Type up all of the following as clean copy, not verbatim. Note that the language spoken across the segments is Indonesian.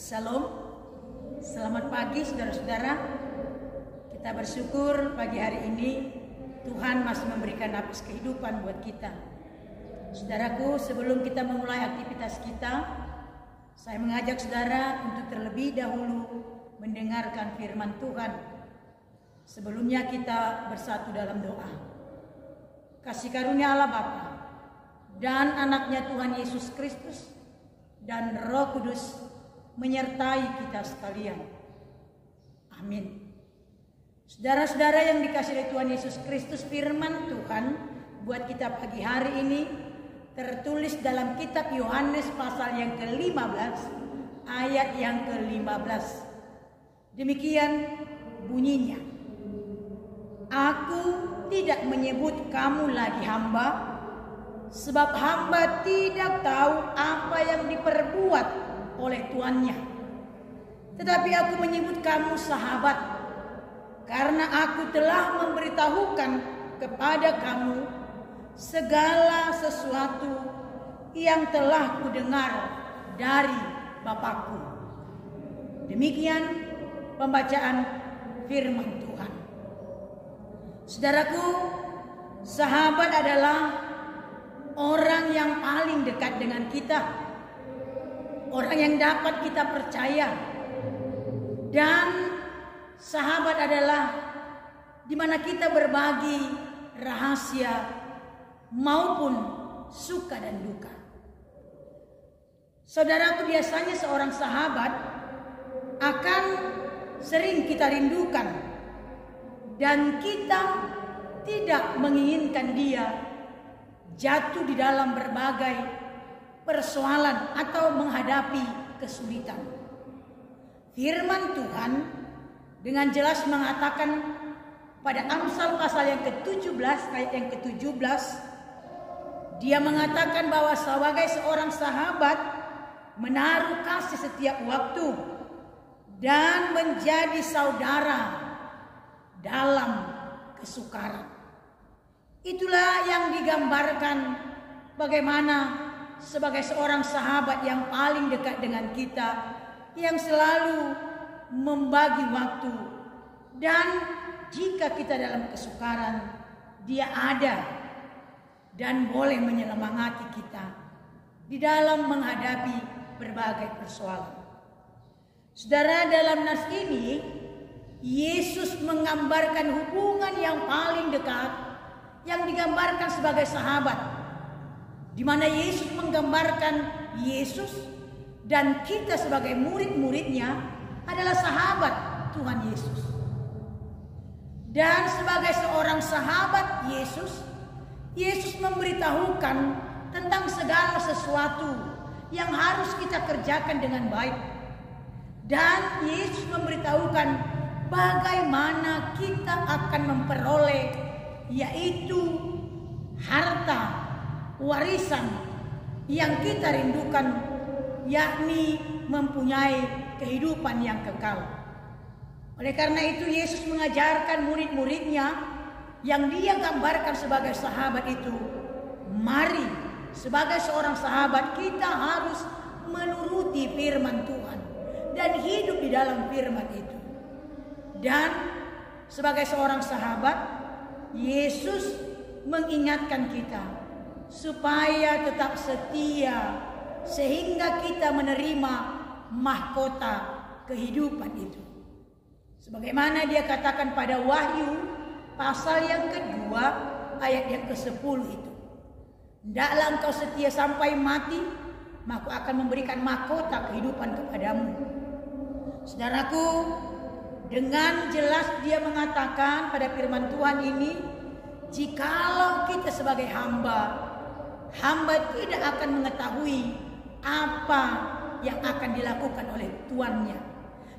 Shalom, selamat pagi saudara-saudara. Kita bersyukur pagi hari ini Tuhan masih memberikan nafas kehidupan buat kita. Saudaraku, sebelum kita memulai aktivitas kita, saya mengajak saudara untuk terlebih dahulu mendengarkan firman Tuhan. Sebelumnya kita bersatu dalam doa. Kasih karunia Allah Bapa dan anaknya Tuhan Yesus Kristus dan Roh Kudus menyertai kita sekalian. Amin. Saudara-saudara yang dikasihi oleh Tuhan Yesus Kristus, firman Tuhan buat kita pagi hari ini tertulis dalam kitab Yohanes pasal yang ke-15 ayat yang ke-15. Demikian bunyinya. Aku tidak menyebut kamu lagi hamba, sebab hamba tidak tahu apa yang diperbuat oleh tuannya. Tetapi aku menyebut kamu sahabat, karena aku telah memberitahukan kepada kamu segala sesuatu yang telah kudengar dari Bapakku. Demikian pembacaan firman Tuhan. Saudaraku, sahabat adalah orang yang paling dekat dengan kita, orang yang dapat kita percaya. Dan sahabat adalah di mana kita berbagi rahasia maupun suka dan duka. Saudaraku, biasanya seorang sahabat akan sering kita rindukan dan kita tidak menginginkan dia jatuh di dalam berbagai persoalan atau menghadapi kesulitan. Firman Tuhan dengan jelas mengatakan pada Amsal pasal yang ke-17 ayat yang ke-17, dia mengatakan bahwa sebagai seorang sahabat menaruh kasih setiap waktu dan menjadi saudara dalam kesukaran. Itulah yang digambarkan bagaimana sebagai seorang sahabat yang paling dekat dengan kita, yang selalu membagi waktu, dan jika kita dalam kesukaran, dia ada dan boleh menyemangati kita di dalam menghadapi berbagai persoalan. Saudara, dalam nas ini Yesus menggambarkan hubungan yang paling dekat yang digambarkan sebagai sahabat, di mana Yesus menggambarkan Yesus dan kita sebagai murid-muridnya adalah sahabat Tuhan Yesus. Dan sebagai seorang sahabat Yesus memberitahukan tentang segala sesuatu yang harus kita kerjakan dengan baik. Dan Yesus memberitahukan bagaimana kita akan memperoleh, yaitu harta warisan yang kita rindukan, yakni mempunyai kehidupan yang kekal. Oleh karena itu Yesus mengajarkan murid-muridnya yang dia gambarkan sebagai sahabat itu, mari sebagai seorang sahabat kita harus menuruti firman Tuhan dan hidup di dalam firman itu. Dan sebagai seorang sahabat, Yesus mengingatkan kita supaya tetap setia sehingga kita menerima mahkota kehidupan itu. Sebagaimana dia katakan pada Wahyu pasal yang kedua ayat yang ke-10 itu. Hendaklah engkau setia sampai mati, maka akan memberikan mahkota kehidupan kepadamu. Saudaraku, dengan jelas dia mengatakan pada firman Tuhan ini, jikalau kita sebagai hamba tidak akan mengetahui apa yang akan dilakukan oleh tuannya.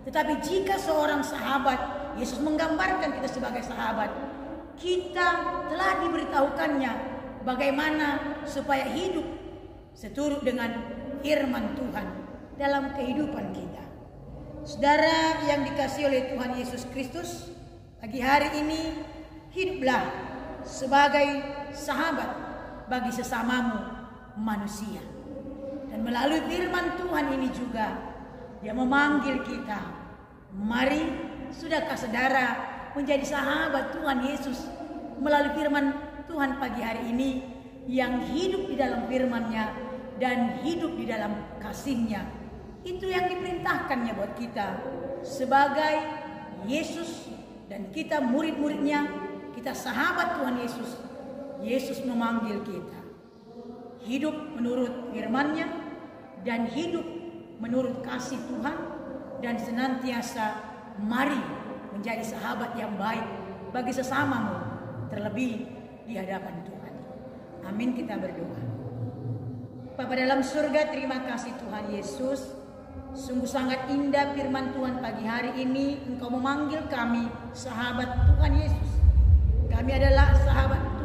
Tetapi jika seorang sahabat, Yesus menggambarkan kita sebagai sahabat, kita telah diberitahukannya bagaimana supaya hidup seturut dengan firman Tuhan dalam kehidupan kita. Saudara yang dikasihi oleh Tuhan Yesus Kristus, pagi hari ini hiduplah sebagai sahabat bagi sesamamu manusia. Dan melalui firman Tuhan ini juga Dia memanggil kita. Mari, sudahkah saudara menjadi sahabat Tuhan Yesus melalui firman Tuhan pagi hari ini, yang hidup di dalam firman-Nya dan hidup di dalam kasih-Nya. Itu yang diperintahkannya buat kita sebagai Yesus, dan kita murid-muridnya, kita sahabat Tuhan Yesus. Yesus memanggil kita hidup menurut firman-Nya dan hidup menurut kasih Tuhan, dan senantiasa mari menjadi sahabat yang baik bagi sesamamu, terlebih di hadapan Tuhan. Amin, kita berdoa. Bapa dalam surga, terima kasih Tuhan Yesus. Sungguh sangat indah firman Tuhan pagi hari ini. Engkau memanggil kami sahabat Tuhan Yesus. Kami adalah sahabat